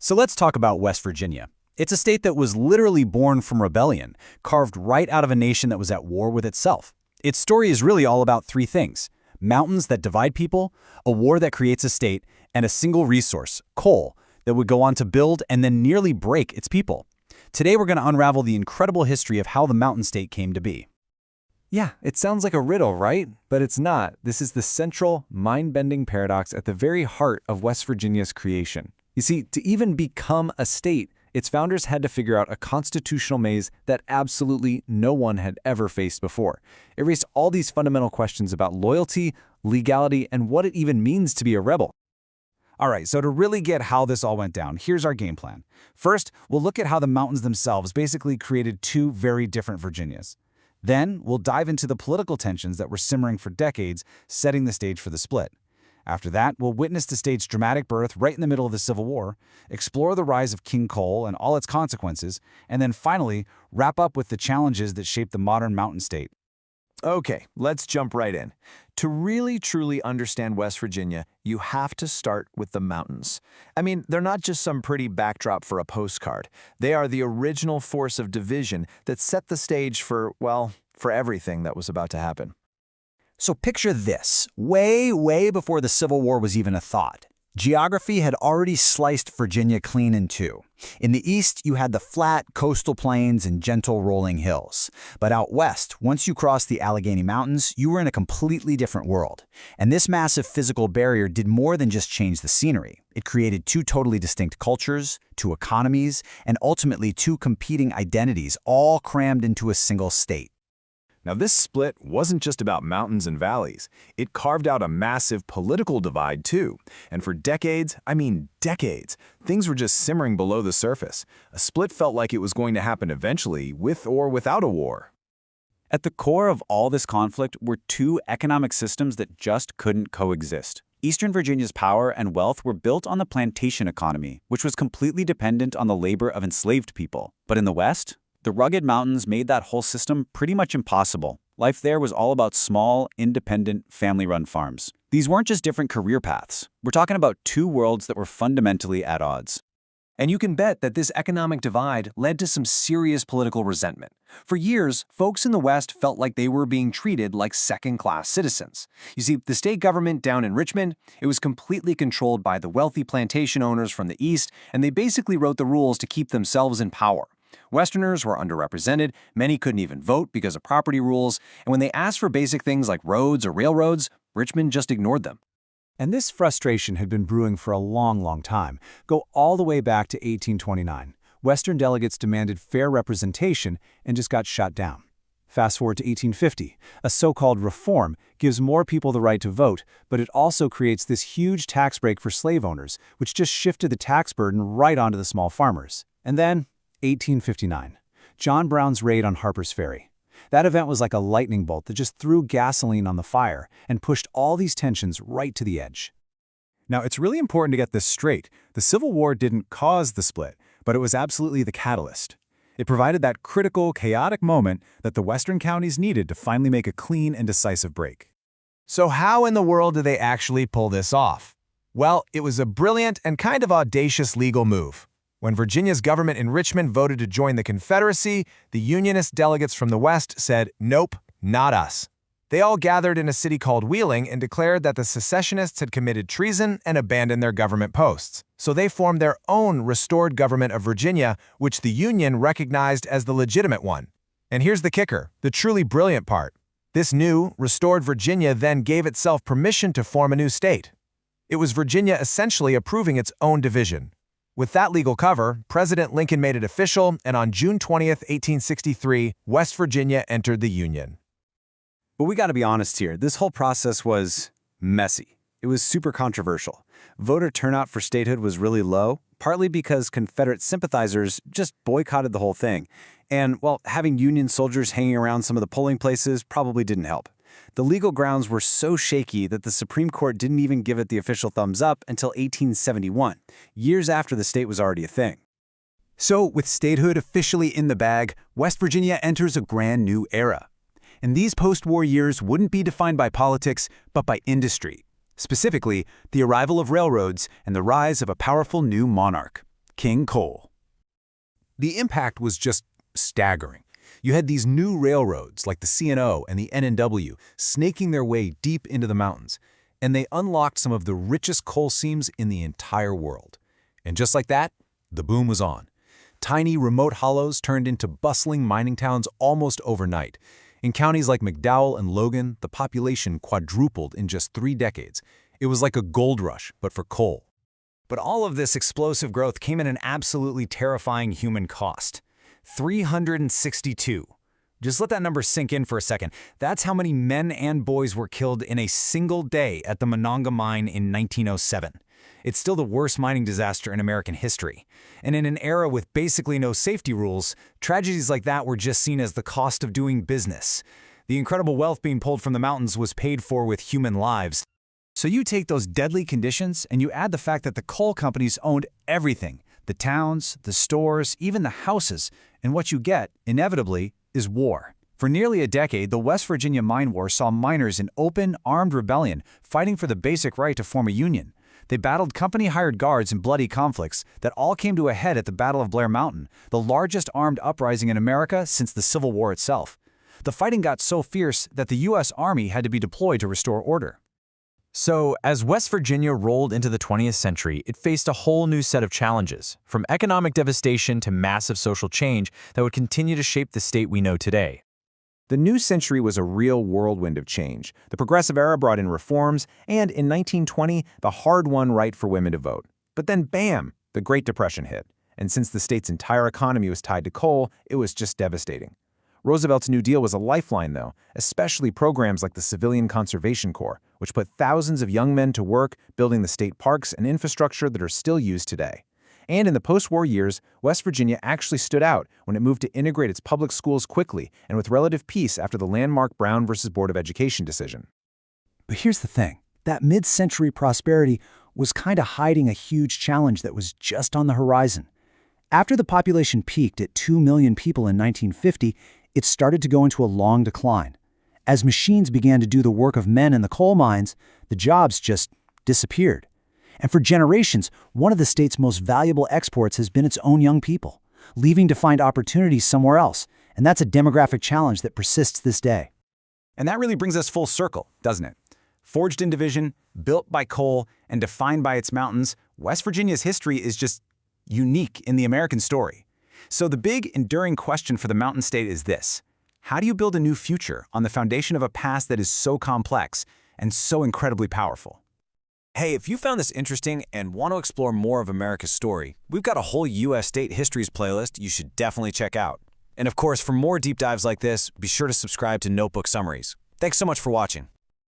So let's talk about West Virginia. It's a state that was literally born from rebellion, carved right out of a nation that was at war with itself. Its story is really all about three things: mountains that divide people, a war that creates a state, and a single resource, coal, that would go on to build and then nearly break its people. Today we're going to unravel the incredible history of how the mountain state came to be. Yeah, it sounds like a riddle, right? But it's not. This is the central, mind-bending paradox at the very heart of West Virginia's creation. You see, to even become a state, its founders had to figure out a constitutional maze that absolutely no one had ever faced before. It raised all these fundamental questions about loyalty, legality, and what it even means to be a rebel. All right, so to really get how this all went down, here's our game plan. First, we'll look at how the mountains themselves basically created two very different Virginias. Then, we'll dive into the political tensions that were simmering for decades, setting the stage for the split. After that, we'll witness the state's dramatic birth right in the middle of the Civil War, explore the rise of King Coal and all its consequences, and then finally, wrap up with the challenges that shaped the modern mountain state. Okay, let's jump right in. To really truly understand West Virginia, you have to start with the mountains. I mean, they're not just some pretty backdrop for a postcard. They are the original force of division that set the stage for, well, for everything that was about to happen. So picture this, way before the Civil War was even a thought. Geography had already sliced Virginia clean in two. In the east, you had the flat coastal plains and gentle rolling hills. But out west, once you crossed the Allegheny Mountains, you were in a completely different world. And this massive physical barrier did more than just change the scenery. It created two totally distinct cultures, two economies, and ultimately two competing identities, all crammed into a single state. Now, this split wasn't just about mountains and valleys. It carved out a massive political divide, too. And for decades, I mean decades, things were just simmering below the surface. A split felt like it was going to happen eventually, with or without a war. At the core of all this conflict were two economic systems that just couldn't coexist. Eastern Virginia's power and wealth were built on the plantation economy, which was completely dependent on the labor of enslaved people. But in the West, the rugged mountains made that whole system pretty much impossible. Life there was all about small, independent, family-run farms. These weren't just different career paths. We're talking about two worlds that were fundamentally at odds. And you can bet that this economic divide led to some serious political resentment. For years, folks in the West felt like they were being treated like second-class citizens. You see, the state government down in Richmond, it was completely controlled by the wealthy plantation owners from the East, and they basically wrote the rules to keep themselves in power. Westerners were underrepresented, many couldn't even vote because of property rules, and when they asked for basic things like roads or railroads, Richmond just ignored them. And this frustration had been brewing for a long time. Go all the way back to 1829. Western delegates demanded fair representation and just got shot down. Fast forward to 1850. A so-called reform gives more people the right to vote, but it also creates this huge tax break for slave owners, which just shifted the tax burden right onto the small farmers. And then 1859. John Brown's raid on Harper's Ferry. That event was like a lightning bolt that just threw gasoline on the fire and pushed all these tensions right to the edge. Now, it's really important to get this straight. The Civil War didn't cause the split, but it was absolutely the catalyst. It provided that critical, chaotic moment that the western counties needed to finally make a clean and decisive break. So how in the world did they actually pull this off? Well, it was a brilliant and kind of audacious legal move. When Virginia's government in Richmond voted to join the Confederacy, the Unionist delegates from the West said, "Nope, not us." They all gathered in a city called Wheeling and declared that the secessionists had committed treason and abandoned their government posts. So they formed their own restored government of Virginia, which the Union recognized as the legitimate one. And here's the kicker, the truly brilliant part. This new, restored Virginia then gave itself permission to form a new state. It was Virginia essentially approving its own division. With that legal cover, President Lincoln made it official, and on June 20th, 1863, West Virginia entered the Union. But we gotta be honest here, this whole process was messy. It was super controversial. Voter turnout for statehood was really low, partly because Confederate sympathizers just boycotted the whole thing. And, well, having Union soldiers hanging around some of the polling places probably didn't help. The legal grounds were so shaky that the Supreme Court didn't even give it the official thumbs up until 1871, years after the state was already a thing. So, with statehood officially in the bag, West Virginia enters a brand new era. And these post-war years wouldn't be defined by politics, but by industry. Specifically, the arrival of railroads and the rise of a powerful new monarch. King Coal. The impact was just staggering. You had these new railroads like the C&O and the N&W snaking their way deep into the mountains, and they unlocked some of the richest coal seams in the entire world. And just like that, the boom was on. Tiny, remote hollows turned into bustling mining towns almost overnight. In counties like McDowell and Logan, the population quadrupled in just 3 decades. It was like a gold rush, but for coal. But all of this explosive growth came at an absolutely terrifying human cost. 362. Just let that number sink in for a second. That's how many men and boys were killed in a single day at the Monongah mine in 1907. It's still the worst mining disaster in American history. And in an era with basically no safety rules, tragedies like that were just seen as the cost of doing business. The incredible wealth being pulled from the mountains was paid for with human lives. So you take those deadly conditions and you add the fact that the coal companies owned everything, the towns, the stores, even the houses, and what you get, inevitably, is war. For nearly a decade, the West Virginia Mine War saw miners in open, armed rebellion fighting for the basic right to form a union. They battled company-hired guards in bloody conflicts that all came to a head at the Battle of Blair Mountain, the largest armed uprising in America since the Civil War itself. The fighting got so fierce that the U.S. Army had to be deployed to restore order. So, as West Virginia rolled into the 20th century, it faced a whole new set of challenges, from economic devastation to massive social change that would continue to shape the state we know today. The new century was a real whirlwind of change. The Progressive Era brought in reforms, and in 1920, the hard-won right for women to vote. But then, bam, the Great Depression hit. And since the state's entire economy was tied to coal, it was just devastating. Roosevelt's New Deal was a lifeline, though, especially programs like the Civilian Conservation Corps, which put thousands of young men to work building the state parks and infrastructure that are still used today. And in the post-war years, West Virginia actually stood out when it moved to integrate its public schools quickly and with relative peace after the landmark Brown versus Board of Education decision. But here's the thing. That mid-century prosperity was kind of hiding a huge challenge that was just on the horizon. After the population peaked at 2 million people in 1950, it started to go into a long decline. As machines began to do the work of men in the coal mines, the jobs just disappeared. And for generations, one of the state's most valuable exports has been its own young people, leaving to find opportunities somewhere else. And that's a demographic challenge that persists this day. And that really brings us full circle, doesn't it? Forged in division, built by coal, and defined by its mountains, West Virginia's history is just unique in the American story. So the big, enduring question for the mountain state is this: how do you build a new future on the foundation of a past that is so complex and so incredibly powerful? Hey, if you found this interesting and want to explore more of America's story, we've got a whole U.S. state histories playlist you should definitely check out. And of course, for more deep dives like this, be sure to subscribe to Notebook Summaries. Thanks so much for watching.